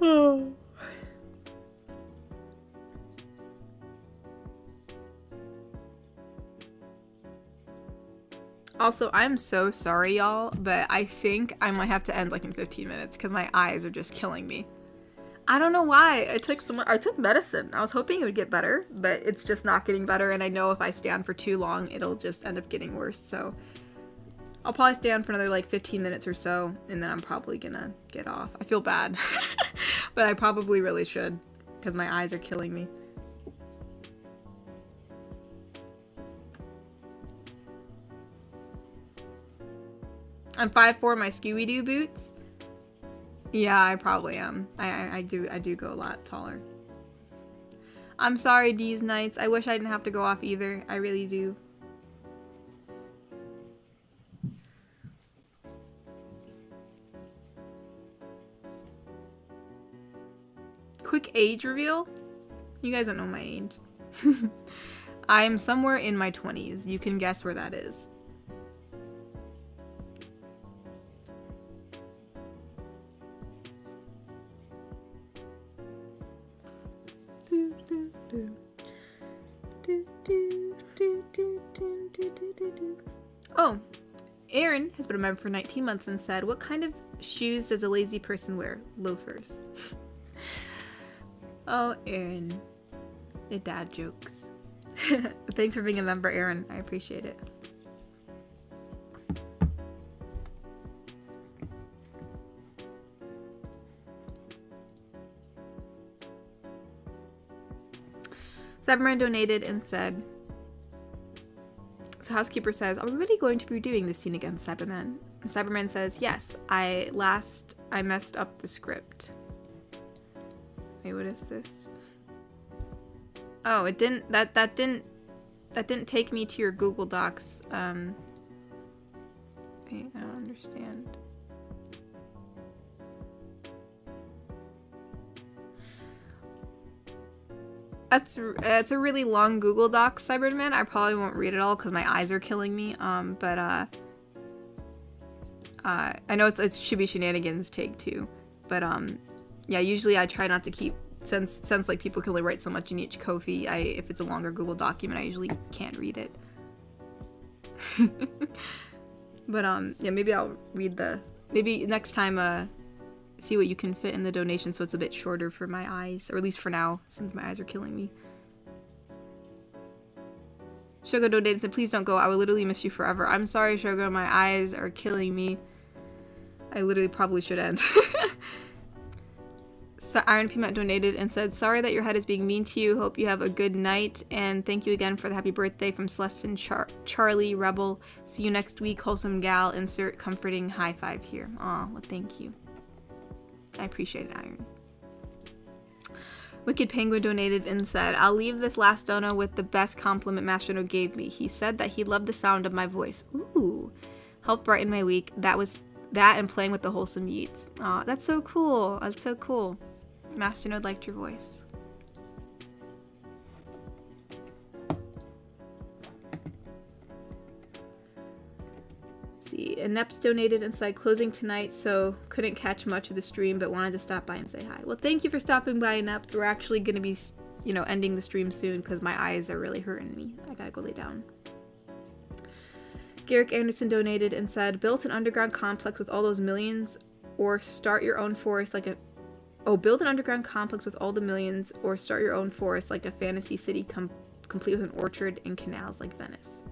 Oh. Also, I'm so sorry, y'all, but I think I might have to end like in 15 minutes because my eyes are just killing me. I don't know why. I took medicine. I was hoping it would get better, but it's just not getting better, and I know if I stay on for too long, it'll just end up getting worse, so I'll probably stay on for another like 15 minutes or so, and then I'm probably gonna get off. I feel bad, but I probably really should because my eyes are killing me. I'm 5'4", my Scooby-Doo boots. Yeah, I probably am. I do go a lot taller. I'm sorry, D's Nights. I wish I didn't have to go off either. I really do. Quick age reveal? You guys don't know my age. I am somewhere in my 20s. You can guess where that is. Oh, Aaron has been a member for 19 months and said, what kind of shoes does a lazy person wear? Loafers. Oh, Aaron. The dad jokes. Thanks for being a member, Aaron. I appreciate it. Cyberman donated and said, so Housekeeper says, are we really going to be doing this scene against Cyberman? And Cyberman says, yes, I messed up the script. Wait, what is this? Oh, it didn't, that didn't, That didn't take me to your Google Docs. Wait, I don't understand. It's a really long Google Doc, Cyberman. I probably won't read it all because my eyes are killing me. I know it should be shenanigans take 2, but yeah. Usually I try not to keep since like people can only write so much in each Ko-fi. If it's a longer Google document, I usually can't read it. But yeah, maybe I'll read maybe next time. See what you can fit in the donation so it's a bit shorter for my eyes, or at least for now, since my eyes are killing me. Shogo donated and said, please don't go, I will literally miss you forever. I'm sorry, Shogo, my eyes are killing me. I literally probably should end. So Iron Peanut donated and said, sorry that your head is being mean to you, hope you have a good night, and thank you again for the happy birthday from Celeste, Charlie, Rebel. See you next week, Wholesome Gal, insert comforting high five here. Aw, well thank you. I appreciate it, Iron. Wicked Penguin donated and said, I'll leave this last dono with the best compliment Master No gave me. He said that he loved the sound of my voice. Ooh. Helped brighten my week. That was that and playing with the wholesome yeets. Aw, that's so cool. That's so cool. Master No liked your voice. See, and Neps donated and said closing tonight, so couldn't catch much of the stream, but wanted to stop by and say hi. Well, thank you for stopping by, Neps. We're actually going to be, ending the stream soon because my eyes are really hurting me. I gotta go lay down. Garrick Anderson donated and said, built an underground complex with all those millions, or start your own forest like a... Oh, build an underground complex with all the millions, or start your own forest like a fantasy city complete with an orchard and canals like Venice.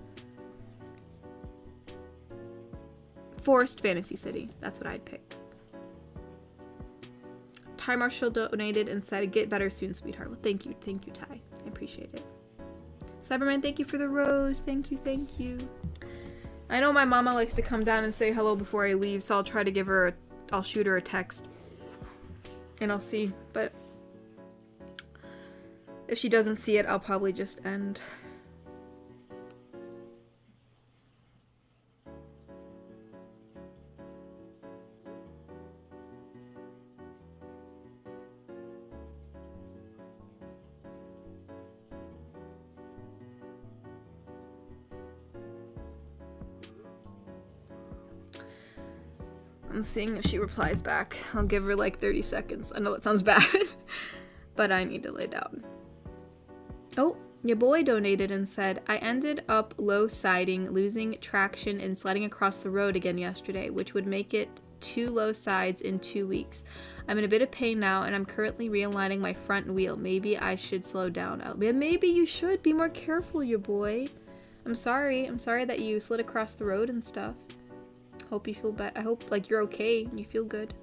Forest Fantasy City. That's what I'd pick. Ty Marshall donated and said, get better soon, sweetheart. Well, thank you. Thank you, Ty. I appreciate it. Cyberman, thank you for the rose. Thank you, thank you. I know my mama likes to come down and say hello before I leave, so I'll try to give her I'll shoot her a text. And I'll see. But if she doesn't see it, I'll probably just end. I'm seeing if she replies back. I'll give her like 30 seconds. I know that sounds bad, but I need to lay down. Oh, your boy donated and said, I ended up low siding, losing traction, and sliding across the road again yesterday, which would make it 2 low sides in 2 weeks. I'm in a bit of pain now, and I'm currently realigning my front wheel. Maybe I should slow down. Maybe you should. Be more careful, your boy. I'm sorry. I'm sorry that you slid across the road and stuff. Hope you feel better. I hope like you're okay and you feel good.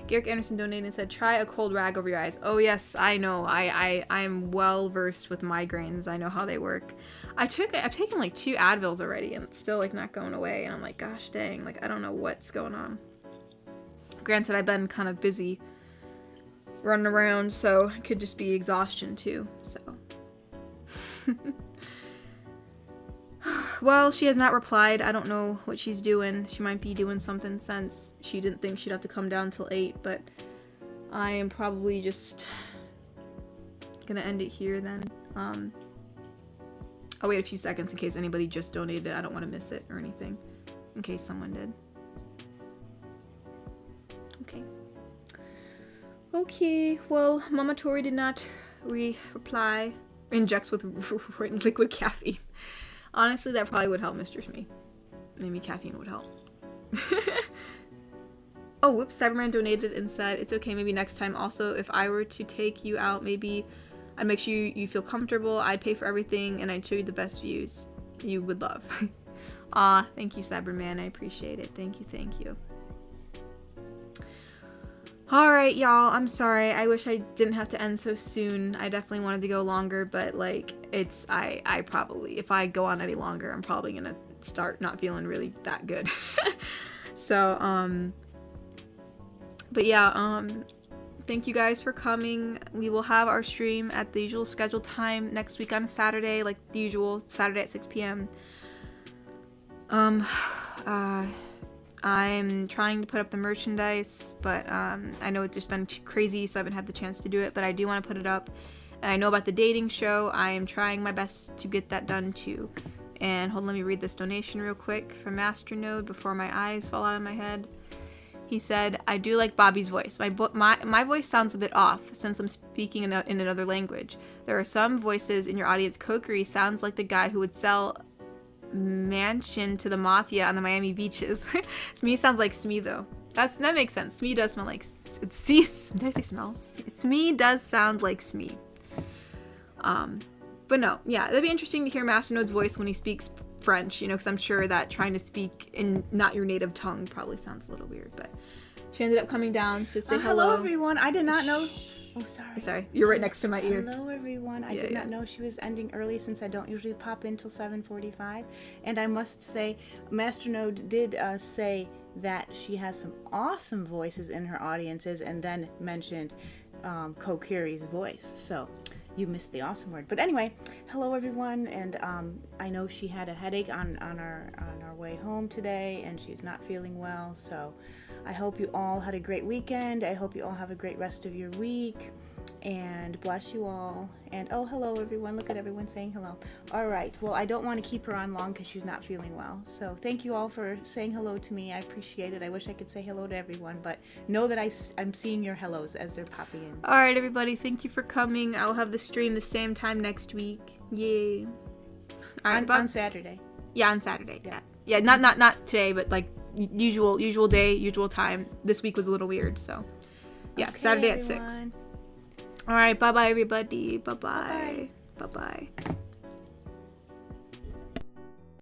Garrick Anderson donated and said, try a cold rag over your eyes. Oh yes, I know. I'm well versed with migraines. I know how they work. I've taken like 2 Advils already and it's still like not going away, and I'm like, gosh dang, like I don't know what's going on. Granted, I've been kind of busy running around, so it could just be exhaustion too, so. Well, she has not replied. I don't know what she's doing. She might be doing something since she didn't think she'd have to come down till 8, but I am probably just gonna end it here then. I'll wait a few seconds in case anybody just donated. I don't want to miss it or anything, in case someone did. Okay. Okay, well, Mama Tori did not reply. Injects with liquid caffeine. Honestly, that probably would help Mr. Shmee. Maybe caffeine would help. Oh, whoops, Cyberman donated and said, it's okay, maybe next time. Also, if I were to take you out, maybe I'd make sure you feel comfortable, I'd pay for everything, and I'd show you the best views you would love. Aw, thank you, Cyberman, I appreciate it. Thank you, thank you. Alright, y'all, I'm sorry. I wish I didn't have to end so soon. I definitely wanted to go longer, but, like, I probably, if I go on any longer, I'm probably gonna start not feeling really that good. So, But yeah, thank you guys for coming. We will have our stream at the usual scheduled time next week on a Saturday, like the usual, Saturday at 6 p.m. I'm trying to put up the merchandise, but I know it's just been crazy, so I haven't had the chance to do it, but I do want to put it up. And I know about the dating show. I am trying my best to get that done too. And hold on, let me read this donation real quick from Masternode before my eyes fall out of my head. He said, I do like Bobby's voice. My voice sounds a bit off since I'm speaking in another language. There are some voices in your audience. Kokiri sounds like the guy who would sell mansion to the mafia on the Miami beaches. Smee sounds like Smee though. That makes sense. Smee does smell like did I say smell? Smee does sound like Smee. But no, yeah, that'd be interesting to hear Masternode's voice when he speaks French, you know, because I'm sure that trying to speak in not your native tongue probably sounds a little weird, but she ended up coming down to say hello. Hello, everyone. I did not know. Oh, sorry. Sorry, you're right next to my ear. Hello, everyone. I did not know she was ending early since I don't usually pop in till 7:45. And I must say, Masternode did say that she has some awesome voices in her audiences, and then mentioned Kokiri's voice. So you missed the awesome word. But anyway, hello everyone, and I know she had a headache on our way home today, and she's not feeling well, so I hope you all had a great weekend. I hope you all have a great rest of your week, and bless you all. And oh, hello everyone. Look at everyone saying hello. All right, well, I don't want to keep her on long because she's not feeling well, so thank you all for saying hello to me. I appreciate it. I wish I could say hello to everyone, but know that I'm seeing your hellos as they're popping in. All right, everybody, thank you for coming. I'll have the stream the same time next week. Yay. All right, on Saturday. Yeah, on Saturday. Yeah, not today, but like usual day, usual time. This week was a little weird, so yeah, okay, Saturday at 6. All right, bye-bye, everybody. Bye-bye. Bye-bye.